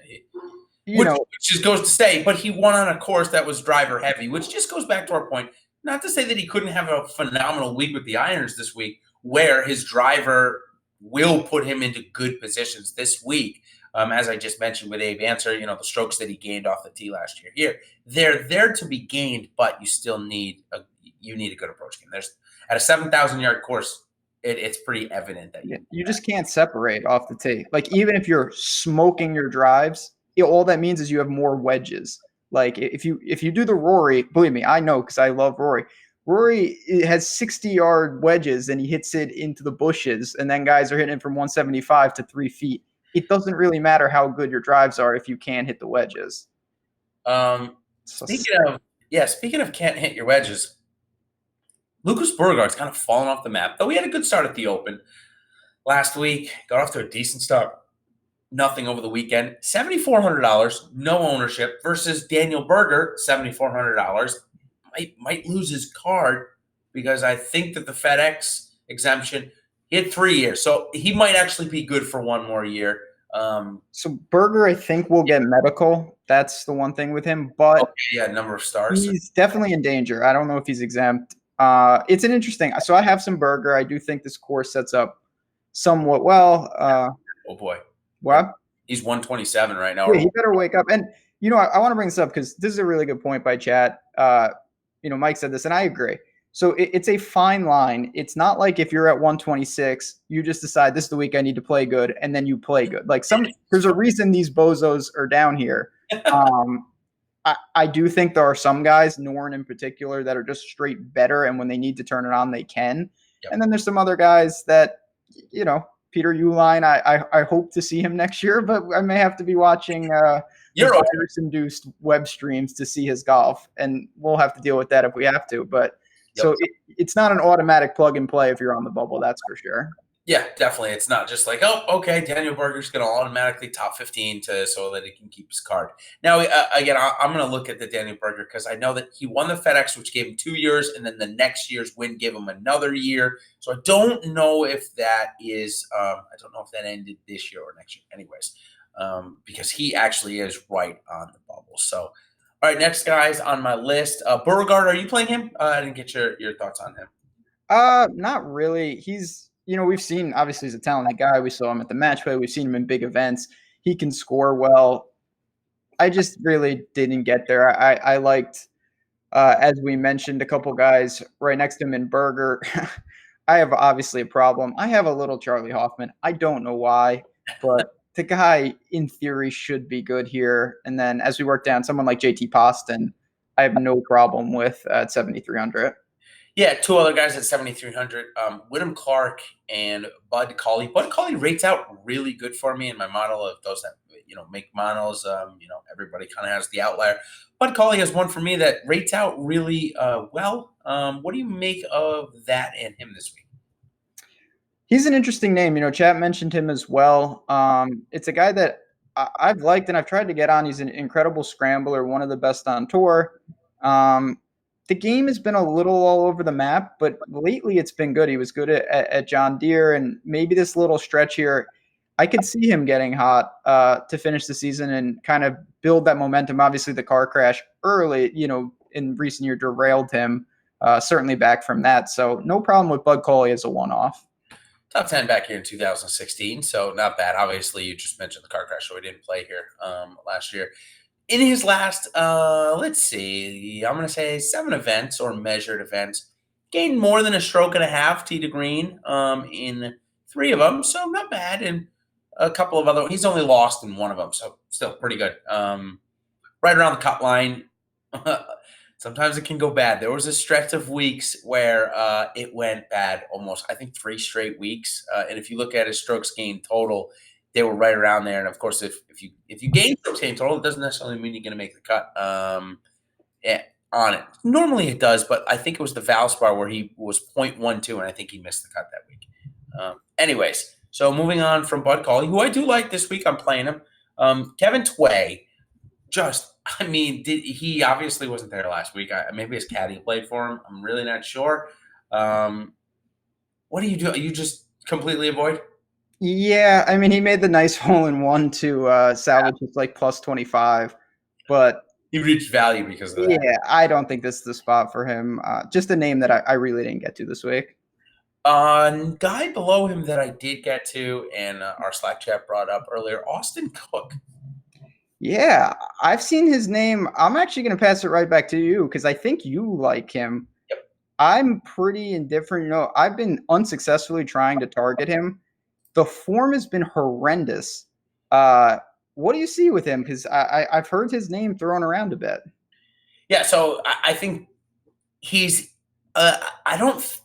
S1: You know,
S2: Which just goes to say, but he won on a course that was driver heavy, which just goes back to our point. Not to say that he couldn't have a phenomenal week with the irons this week, where his driver will put him into good positions this week. As I just mentioned with Abe Answer, the strokes that he gained off the tee last year. Here, they're there to be gained, but you still need a good approach game. There's at a 7,000-yard course, it's pretty evident that
S1: you just can't separate off the tee. Like even if you're smoking your drives, all that means is you have more wedges. Like if you do the Rory, believe me, I know because I love Rory. Rory has 60-yard wedges and he hits it into the bushes, and then guys are hitting it from 175 to 3 feet. It doesn't really matter how good your drives are if you can't hit the wedges.
S2: Speaking of can't hit your wedges, Lucas Burgard's kind of fallen off the map, though he had a good start at the Open last week. Got off to a decent start. Nothing over the weekend. $7,400, no ownership, versus Daniel Berger, $7,400. Might lose his card because I think that the FedEx exemption, he had 3 years. So he might actually be good for one more year.
S1: So Berger, I think, will get medical. That's the one thing with him. But
S2: number of stars.
S1: He's definitely in danger. I don't know if he's exempt. It's an interesting. So I have some Berger. I do think this course sets up somewhat well.
S2: Oh boy,
S1: What?
S2: he's 127 right now.
S1: Yeah, he better wake up. And I want to bring this up because this is a really good point by chat. Mike said this, and I agree. So it's a fine line. It's not like if you're at 126, you just decide this is the week I need to play good, and then you play good. Like there's a reason these bozos are down here. I do think there are some guys, Norn in particular, that are just straight better, and when they need to turn it on, they can. Yep. And then there's some other guys that, Peter Uihlein, I hope to see him next year, but I may have to be watching virus-induced web streams to see his golf, and we'll have to deal with that if we have to. But so it's not an automatic plug and play if you're on the bubble, that's for sure.
S2: Yeah, definitely. It's not just like, oh, okay, Daniel Berger's going to automatically top 15 so that he can keep his card. Now, again, I'm going to look at the Daniel Berger because I know that he won the FedEx, which gave him 2 years, and then the next year's win gave him another year. So I don't know if that is I don't know if that ended this year or next year anyways, because he actually is right on the bubble. So, all right, next guy's on my list. Beauregard, are you playing him? I didn't get your thoughts on him.
S1: Not really. He's we've seen, obviously, he's a talented guy. We saw him at the match play. We've seen him in big events. He can score well. I just really didn't get there. I liked, as we mentioned, a couple guys right next to him in Berger. I have obviously a problem. I have a little Charlie Hoffman. I don't know why, but the guy, in theory, should be good here. And then as we work down, someone like JT Poston, I have no problem with at 7,300.
S2: Yeah, two other guys at 7,300, Wyndham Clark and Bud Cauley. Bud Cauley rates out really good for me in my model of those that, make models. Everybody kind of has the outlier. Bud Cauley has one for me that rates out really well. What do you make of that and him this week?
S1: He's an interesting name. Chat mentioned him as well. It's a guy that I've liked and I've tried to get on. He's an incredible scrambler, one of the best on tour. The game has been a little all over the map, but lately it's been good. He was good at John Deere, and maybe this little stretch here, I could see him getting hot to finish the season and kind of build that momentum. Obviously, the car crash early, in recent year derailed him. Certainly back from that. So no problem with Bud Cauley as a one-off.
S2: Top 10 back here in 2016, so not bad. Obviously, you just mentioned the car crash, so he didn't play here last year. In his last, let's see, I'm going to say 7 events or measured events, gained more than a stroke and a half tee to green in 3 of them, so not bad. And a couple of other, he's only lost in 1 of them, so still pretty good. Right around the cut line. Sometimes it can go bad. There was a stretch of weeks where it went bad almost, I think, 3 straight weeks. And if you look at his strokes gained total, they were right around there. And of course, if you gain strokes gained total, it doesn't necessarily mean you're going to make the cut on it. Normally it does, but I think it was the Valspar where he was 0.12, and I think he missed the cut that week. Anyways, so moving on from Bud Cauley, who I do like this week, I'm playing him. Kevin Tway, he obviously wasn't there last week. Maybe his caddy played for him. I'm really not sure. What do you do? You just completely avoid?
S1: Yeah, he made the nice hole-in-one to salvage his plus 25, but
S2: he reached value because of that.
S1: Yeah, I don't think this is the spot for him. Just a name that I really didn't get to this week.
S2: Guy below him that I did get to, and our Slack chat brought up earlier, Austin Cook.
S1: Yeah, I've seen his name. I'm actually going to pass it right back to you because I think you like him.
S2: Yep.
S1: I'm pretty indifferent. I've been unsuccessfully trying to target him. The form has been horrendous. What do you see with him? Because I've heard his name thrown around a bit.
S2: Yeah, so I think he's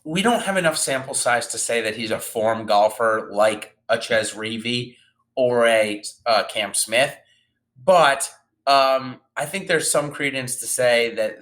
S2: we don't have enough sample size to say that he's a form golfer like a Ches Reavie or a Cam Smith. But I think there's some credence to say that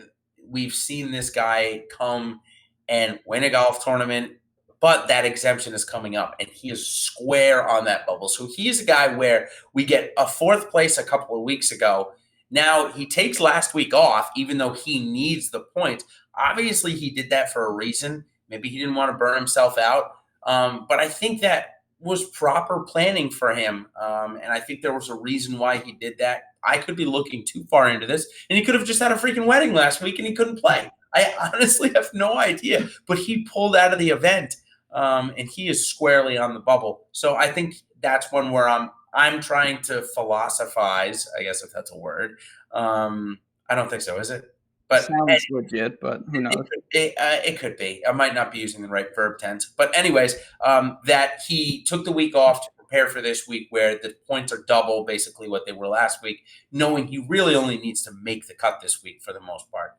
S2: we've seen this guy come and win a golf tournament, but that exemption is coming up, and he is square on that bubble. So he's a guy where we get a 4th place a couple of weeks ago. Now he takes last week off, even though he needs the points. Obviously, he did that for a reason. Maybe he didn't want to burn himself out. But I think that was proper planning for him. And I think there was a reason why he did that. I could be looking too far into this, and he could have just had a freaking wedding last week and he couldn't play. I honestly have no idea. But he pulled out of the event, and he is squarely on the bubble. So I think that's one where I'm trying to philosophize, I guess if that's a word. I don't think so, is it? But
S1: Sounds legit, but who knows?
S2: it could be. I might not be using the right verb tense. But anyways, that he took the week off to prepare for this week where the points are double basically what they were last week, knowing he really only needs to make the cut this week for the most part.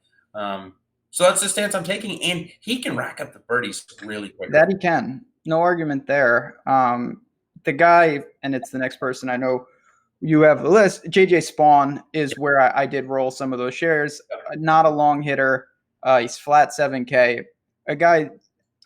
S2: So that's the stance I'm taking, and he can rack up the birdies really quickly.
S1: That he can. No argument there. The guy, and it's the next person I know you have the list. JJ Spawn is where I did roll some of those shares. Not a long hitter. He's flat 7K. A guy,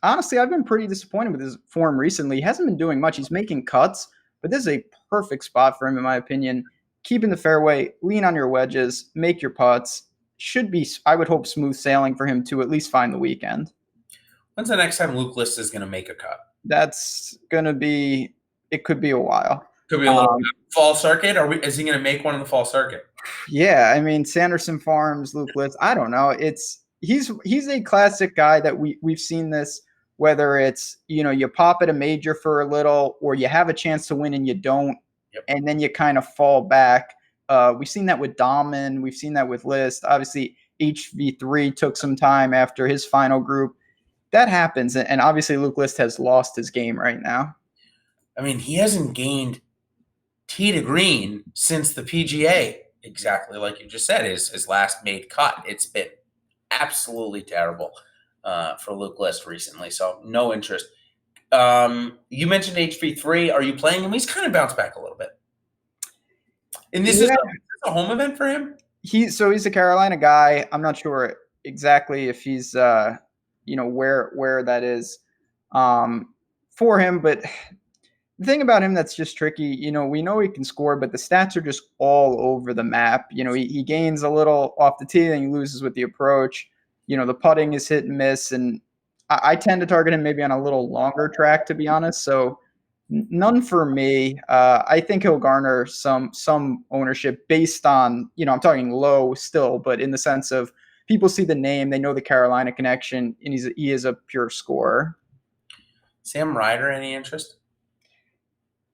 S1: honestly, I've been pretty disappointed with his form recently. He hasn't been doing much. He's making cuts, but this is a perfect spot for him, in my opinion. Keep in the fairway, lean on your wedges, make your putts. Should be, I would hope, smooth sailing for him to at least find the weekend.
S2: When's the next time Luke List is going to make a cut?
S1: That's going to be, it could be a while.
S2: Could be a little fall circuit, or is he going to make one in the fall circuit?
S1: Yeah, I mean, Sanderson Farms, Luke List, I don't know. He's a classic guy that we've seen this, whether it's, you pop at a major for a little, or you have a chance to win and you don't, and then you kind of fall back. We've seen that with Dahmen. We've seen that with List. Obviously, HV3 took some time after his final group. That happens, and obviously Luke List has lost his game right now.
S2: I mean, he hasn't gained tee to green since the PGA, exactly like you just said, his last made cut. It's been absolutely terrible for Luke List recently, so no interest. You mentioned HV3. Are you playing him? He's kind of bounced back a little bit. And this is a home event for him?
S1: He's a Carolina guy. I'm not sure exactly if he's where that is for him, but the thing about him that's just tricky, we know he can score, but the stats are just all over the map. He gains a little off the tee and he loses with the approach. The putting is hit and miss, and I tend to target him maybe on a little longer track, to be honest. So none for me. I think he'll garner some ownership based on, I'm talking low still, but in the sense of people see the name, they know the Carolina connection, and he is a pure scorer.
S2: Sam Ryder, any interest?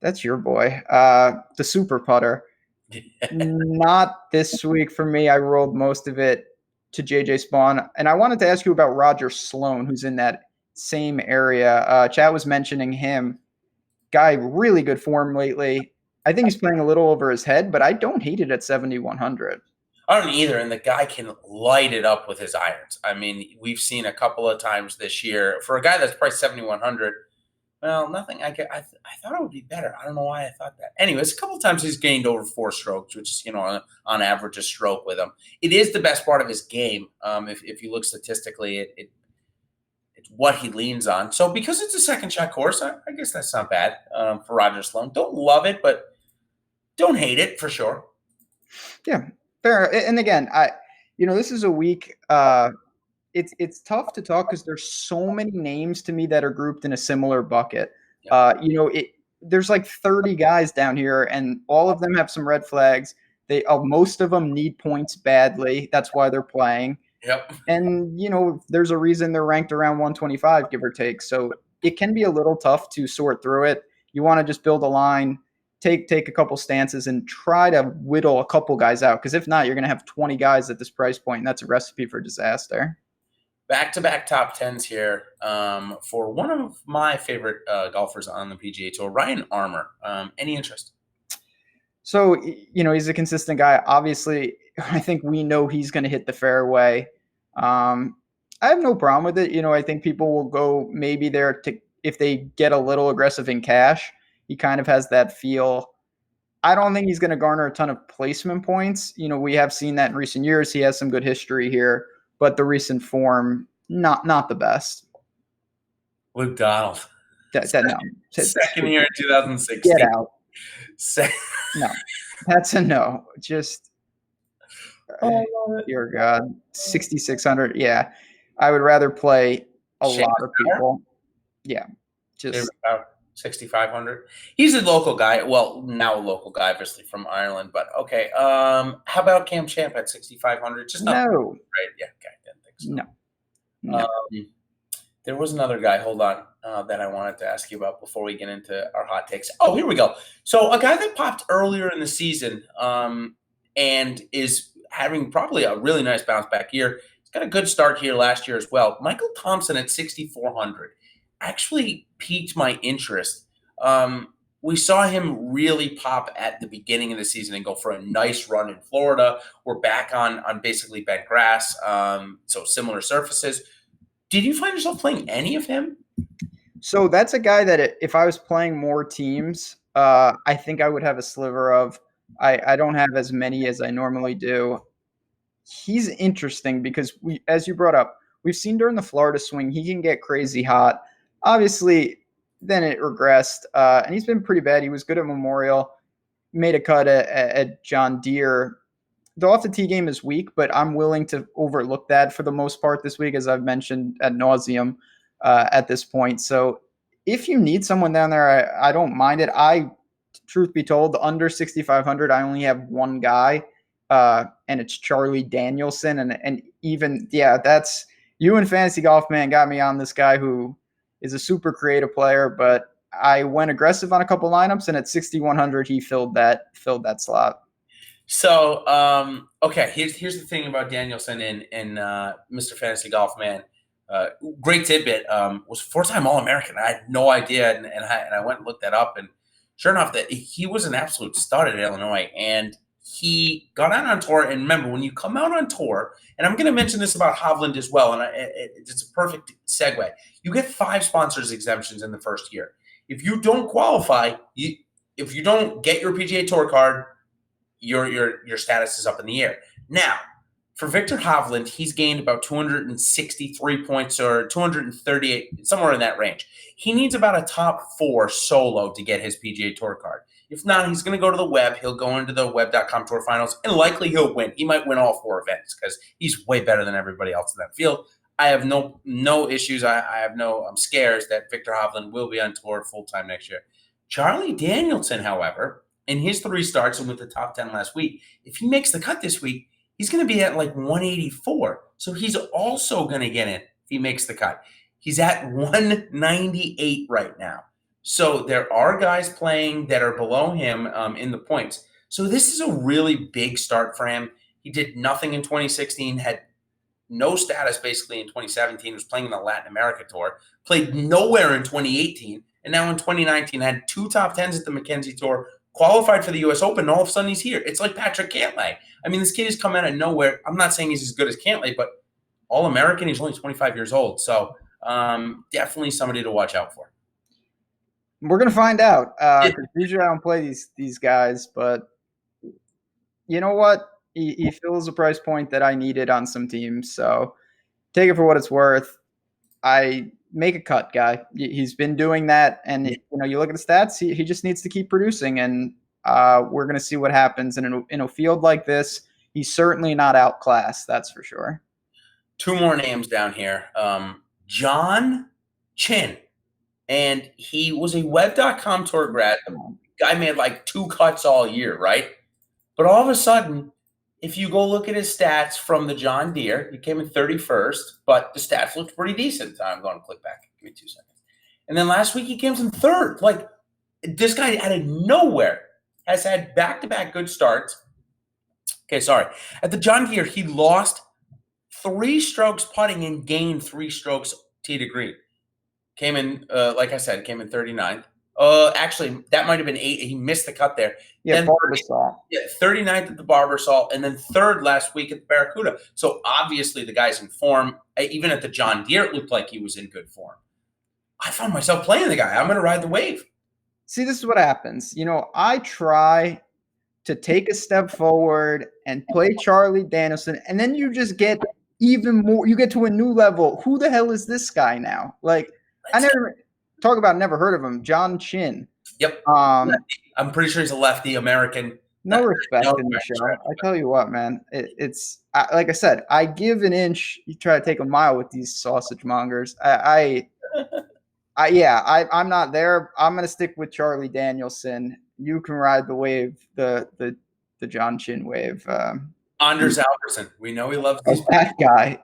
S1: That's your boy. The super putter. Not this week for me. I rolled most of it to JJ Spawn. And I wanted to ask you about Roger Sloan, who's in that same area. Chad was mentioning him. Guy, really good form lately. I think he's playing a little over his head, but I don't hate it at 7,100.
S2: I don't either, and the guy can light it up with his irons. I mean, we've seen a couple of times this year. For a guy that's priced 7,100, well, nothing. I thought it would be better. I don't know why I thought that. Anyways, a couple of times he's gained over 4 strokes, which is, on average a stroke with him. It is the best part of his game. If you look statistically, it's what he leans on. So because it's a second shot course, I guess that's not bad for Roger Sloan. Don't love it, but don't hate it for sure.
S1: Yeah, fair. And again, this is a week. It's tough to talk because there's so many names to me that are grouped in a similar bucket. Yep. There's like 30 guys down here, and all of them have some red flags. Most of them need points badly. That's why they're playing.
S2: Yep.
S1: And there's a reason they're ranked around 125, give or take. So it can be a little tough to sort through it. You want to just build a line, take a couple stances, and try to whittle a couple guys out. Because if not, you're going to have 20 guys at this price point, and that's a recipe for disaster.
S2: Back-to-back top 10s here for one of my favorite golfers on the PGA Tour, Ryan Armour. Any interest?
S1: So, he's a consistent guy. Obviously, I think we know he's going to hit the fairway. I have no problem with it. I think people will go maybe there if they get a little aggressive in cash. He kind of has that feel. I don't think he's going to garner a ton of placement points. We have seen that in recent years. He has some good history here, but the recent form, not the best.
S2: Luke Donald.
S1: No.
S2: Second year in 2016.
S1: Get out. No, that's a no. Just, dear God, 6,600. Yeah, I would rather play a lot of people. Yeah, just
S2: 6,500. He's a local guy. Well, now a local guy, obviously from Ireland. But okay. How about Cam Champ at 6,500? Just not
S1: no.
S2: Right? Yeah. Okay. Didn't think so.
S1: No. No.
S2: There was another guy, hold on, that I wanted to ask you about before we get into our hot takes. Oh, here we go. So a guy that popped earlier in the season and is having probably a really nice bounce back year. He's got a good start here last year as well. Michael Thompson at 6,400 actually piqued my interest. We saw him really pop at the beginning of the season and go for a nice run in Florida. We're back on basically bent grass, so similar surfaces. Did you find yourself playing any of him?
S1: So that's a guy that if I was playing more teams, I think I would have a sliver of. I don't have as many as I normally do. He's interesting because as you brought up, we've seen during the Florida swing, he can get crazy hot. Obviously, then it regressed, and he's been pretty bad. He was good at Memorial, made a cut at John Deere. The off the tee game is weak, but I'm willing to overlook that for the most part this week, as I've mentioned ad nauseum at this point. So if you need someone down there, I don't mind it. Truth be told, under 6,500, I only have one guy, and it's Charlie Danielson. And even, that's you and Fantasy Golf Man got me on this guy who is a super creative player, but I went aggressive on a couple lineups, and at 6,100, he filled that slot.
S2: So, okay, here's the thing about Danielson and Mr. Fantasy Golf Man. Great tidbit. Was four-time All-American. I had no idea, and I went and looked that up, and sure enough, that he was an absolute stud at Illinois, and he got out on tour. And remember, when you come out on tour, and I'm going to mention this about Hovland as well, and it's a perfect segue. You get 5 sponsors exemptions in the first year. If you don't qualify, if you don't get your PGA Tour card, your status is up in the air. Now, for Victor Hovland, he's gained about 263 points or 238, somewhere in that range. He needs about a top 4 solo to get his PGA Tour card. If not, he's going to go to the web. He'll go into the web.com Tour Finals, and likely he'll win. He might win all 4 events because he's way better than everybody else in that field. I have no issues. I have no scares that Victor Hovland will be on tour full-time next year. Charlie Danielson, however, in his 3 starts and with the top 10 last week, if he makes the cut this week, he's going to be at like 184. So he's also going to get in if he makes the cut. He's at 198 right now. So there are guys playing that are below him in the points. So this is a really big start for him. He did nothing in 2016, had no status basically in 2017, was playing in the Latin America Tour, played nowhere in 2018, and now in 2019 had 2 top 10s at the Mackenzie Tour, qualified for the U.S. Open, and all of a sudden he's here. It's like Patrick Cantlay. I mean, this kid has come out of nowhere. I'm not saying he's as good as Cantlay, but All-American, he's only 25 years old. So definitely somebody to watch out for.
S1: We're going to find out. Usually I don't play these guys, but you know what? He fills a price point that I needed on some teams. So take it for what it's worth. I make a cut, guy. He's been doing that, and you look at the stats. He just needs to keep producing, and we're going to see what happens. And in a field like this, he's certainly not outclassed. That's for sure.
S2: 2 more names down here. John Chin, and he was a web.com tour grad. The guy made like 2 cuts all year, right? But all of a sudden, if you go look at his stats from the John Deere, he came in 31st, but the stats looked pretty decent. I'm going to click back. Give me 2 seconds. And then last week he came in 3rd. Like, this guy out of nowhere has had back-to-back good starts. Okay, sorry. At the John Deere, he lost 3 strokes putting and gained 3 strokes tee to green. Came in, like I said, came in 39th. Actually, that might have been 8. He missed the cut there.
S1: Yeah, Barbasol.
S2: Yeah, 39th at the Barbasol, and then 3rd last week at the Barracuda. So obviously the guy's in form. Even at the John Deere, it looked like he was in good form. I found myself playing the guy. I'm going to ride the wave.
S1: See, this is what happens. I try to take a step forward and play Charlie Danielson, and then you just get even more. You get to a new level. Who the hell is this guy now? Like, never heard of him. John Chin.
S2: Yep. I'm pretty sure he's a lefty American.
S1: No respect in the show. I tell you what, man. It's like I said. I give an inch. You try to take a mile with these sausage mongers. I'm not there. I'm gonna stick with Charlie Danielson. You can ride the wave, the John Chin wave.
S2: Anders Albertson. We know he loves
S1: that guy.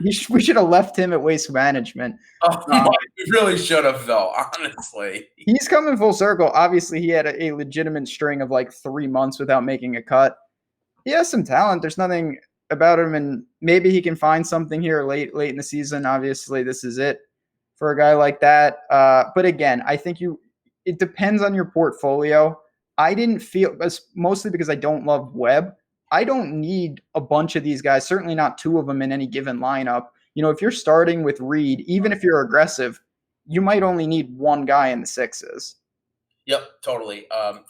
S1: We should have left him at Waste Management.
S2: Oh, we really should have, though, honestly.
S1: He's coming full circle. Obviously, he had a legitimate string of like 3 months without making a cut. He has some talent. There's nothing about him, and maybe he can find something here late in the season. Obviously, this is it for a guy like that. But again, I think it depends on your portfolio. I didn't feel, mostly because I don't love Webb. I don't need a bunch of these guys, certainly not 2 of them in any given lineup. If you're starting with Reed, even if you're aggressive, you might only need 1 guy in the 6s.
S2: Yep, totally.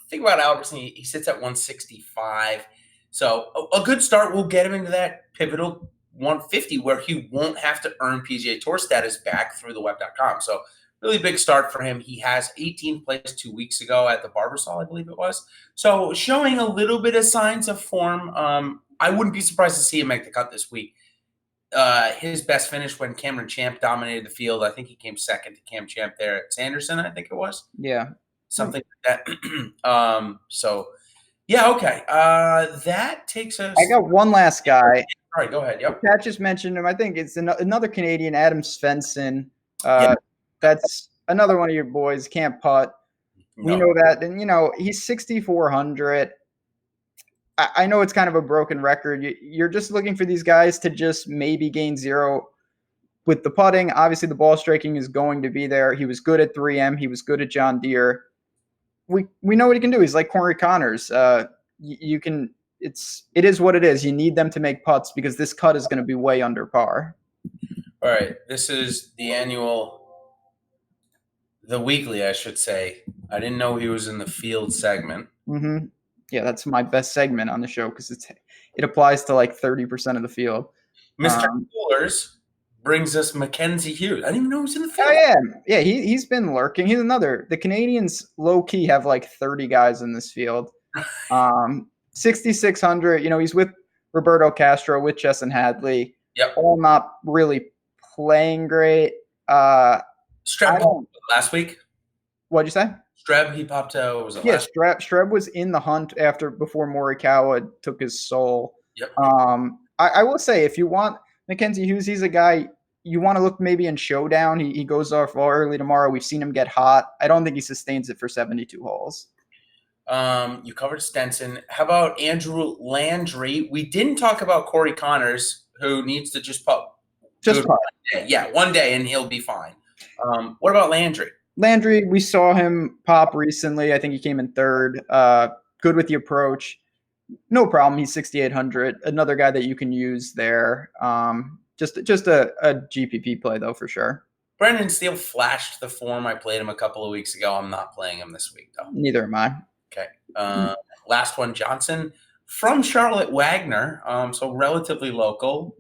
S2: Think about Albertson. He sits at 165. So a good start will get him into that pivotal 150 where he won't have to earn PGA Tour status back through the web.com. So really big start for him. He has 18th place 2 weeks ago at the Barbasol, I believe it was. So showing a little bit of signs of form. I wouldn't be surprised to see him make the cut this week. His best finish when Cameron Champ dominated the field. I think he came second to Cam Champ there at Sanderson, I think it was.
S1: Yeah.
S2: Something like that. Yeah, okay. That takes us.
S1: I got one last guy.
S2: All right, go ahead. Yep.
S1: Pat just mentioned him. I think it's another Canadian, Adam Svensson. That's another one of your boys. Can't putt. No. We know that. And, he's 6,400. I know it's kind of a broken record. You're just looking for these guys to just maybe gain 0 with the putting. Obviously, the ball striking is going to be there. He was good at 3M. He was good at John Deere. We know what he can do. He's like Corey Connors. It is what it is. You need them to make putts because this cut is going to be way under par.
S2: All right. This is the weekly, I should say. I didn't know he was in the field segment.
S1: Mm-hmm. Yeah, that's my best segment on the show because it applies to like 30% of the field.
S2: Mr. Coolers brings us Mackenzie Hughes. I didn't even know he was in the field.
S1: Oh, yeah. He's been lurking. He's another. The Canadians low-key have like 30 guys in this field. 6,600. He's with Roberto Castro, with Chesson Hadley.
S2: Yep.
S1: All not really playing great.
S2: Streb last week.
S1: What'd you say?
S2: Streb, he popped out. Was it
S1: last Streb was in the hunt before Morikawa took his soul.
S2: Yep.
S1: I will say, if you want Mackenzie Hughes, he's a guy you want to look maybe in Showdown. He goes off early tomorrow. We've seen him get hot. I don't think he sustains it for 72 holes.
S2: You covered Stenson. How about Andrew Landry? We didn't talk about Corey Connors, who needs to just putt.
S1: Just putt.
S2: Yeah, one day, and he'll be fine. What about Landry?
S1: Landry, we saw him pop recently. I think he came in 3rd. Good with the approach. No problem. He's 6,800. Another guy that you can use there. Just a GPP play, though, for sure.
S2: Brendan Steele flashed the form. I played him a couple of weeks ago. I'm not playing him this week, though.
S1: Neither am I.
S2: Okay. Last one, Johnson from Charlotte Wagner. So relatively local.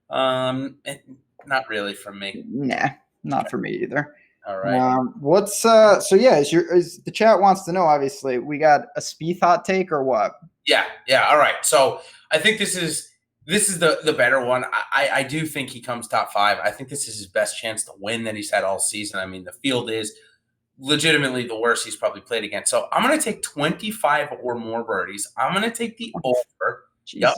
S2: Not really from me.
S1: Nah, not for me either.
S2: All right.
S1: Is the chat wants to know, obviously, we got a Spieth hot take or what?
S2: Yeah. All right. So I think this is the better one. I do think he comes top 5. I think this is his best chance to win that he's had all season. I mean, the field is legitimately the worst he's probably played against. So I'm going to take 25 or more birdies. I'm going to take the over.
S1: Yep.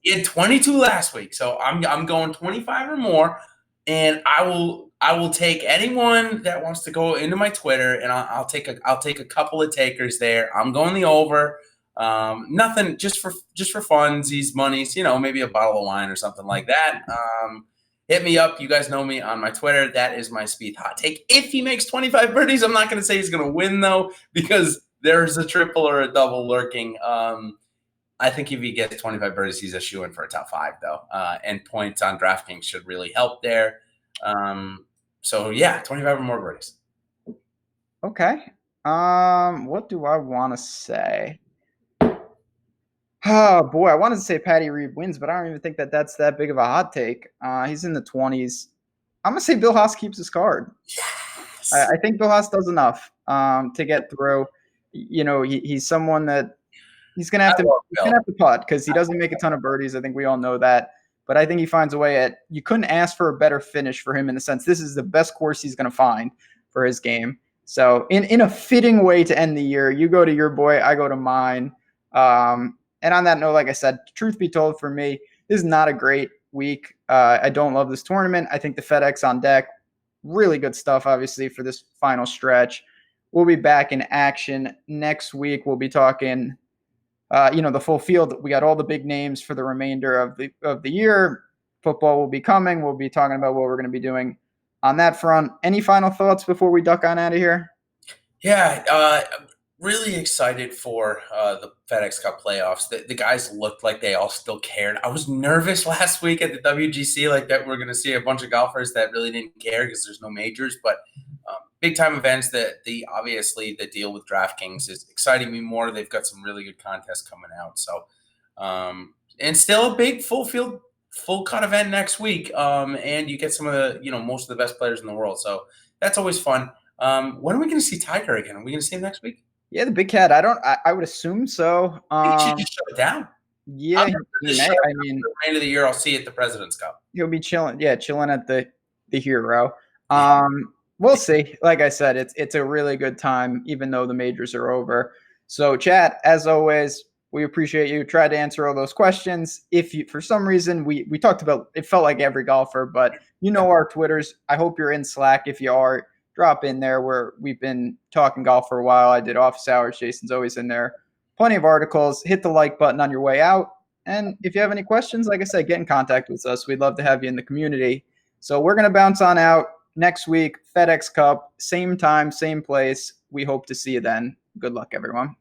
S2: He had 22 last week. So I'm going 25 or more. And I will take anyone that wants to go into my Twitter, and I'll take a couple of takers there. I'm going the over. Nothing, just for funsies, monies, maybe a bottle of wine or something like that. Hit me up. You guys know me on my Twitter. That is my Spieth hot take. If he makes 25 birdies, I'm not going to say he's going to win though, because there's a triple or a double lurking. I think if he gets 25 birdies, he's a shoo-in for a top 5, though. And points on DraftKings should really help there. 25 or more birdies.
S1: Okay. What do I want to say? Oh, boy. I wanted to say Patty Reed wins, but I don't even think that's that big of a hot take. He's in the 20s. I'm going to say Bill Haas keeps his card.
S2: Yes.
S1: I think Bill Haas does enough to get through. He's someone that he's going to have to putt because he doesn't make a ton of birdies. I think we all know that. But I think he finds a way you couldn't ask for a better finish for him in the sense this is the best course he's going to find for his game. So in a fitting way to end the year, you go to your boy, I go to mine. And on that note, like I said, truth be told, for me, this is not a great week. I don't love this tournament. I think the FedEx on deck, really good stuff, obviously, for this final stretch. We'll be back in action next week. We'll be talking, the full field. We got all the big names for the remainder of the year. Football will be coming. We'll be talking about what we're going to be doing on that front. Any final thoughts before we duck on out of here?
S2: Yeah, I'm really excited for the FedEx Cup playoffs. The guys looked like they all still cared. I was nervous last week at the WGC, like that we're going to see a bunch of golfers that really didn't care because there's no majors. But big time events, obviously the deal with DraftKings is exciting me more. They've got some really good contests coming out. So, and still a big full cut event next week. And you get some of the, most of the best players in the world. So that's always fun. When are we going to see Tiger again? Are we going to see him next week?
S1: Yeah, the big cat. I would assume so.
S2: He should just shut it down.
S1: Yeah, he may. I mean,
S2: the end of the year, I'll see you at the President's Cup.
S1: He'll be chilling. Yeah, chilling at the Hero. We'll see. Like I said, it's a really good time, even though the majors are over. So, chat, as always, we appreciate you. Try to answer all those questions. If you, for some reason, we talked about, it felt like every golfer, but our Twitters. I hope you're in Slack. If you are, drop in there where we've been talking golf for a while. I did office hours. Jason's always in there. Plenty of articles. Hit the like button on your way out. And if you have any questions, like I said, get in contact with us. We'd love to have you in the community. So we're going to bounce on out next week. FedEx Cup, same time, same place. We hope to see you then. Good luck, everyone.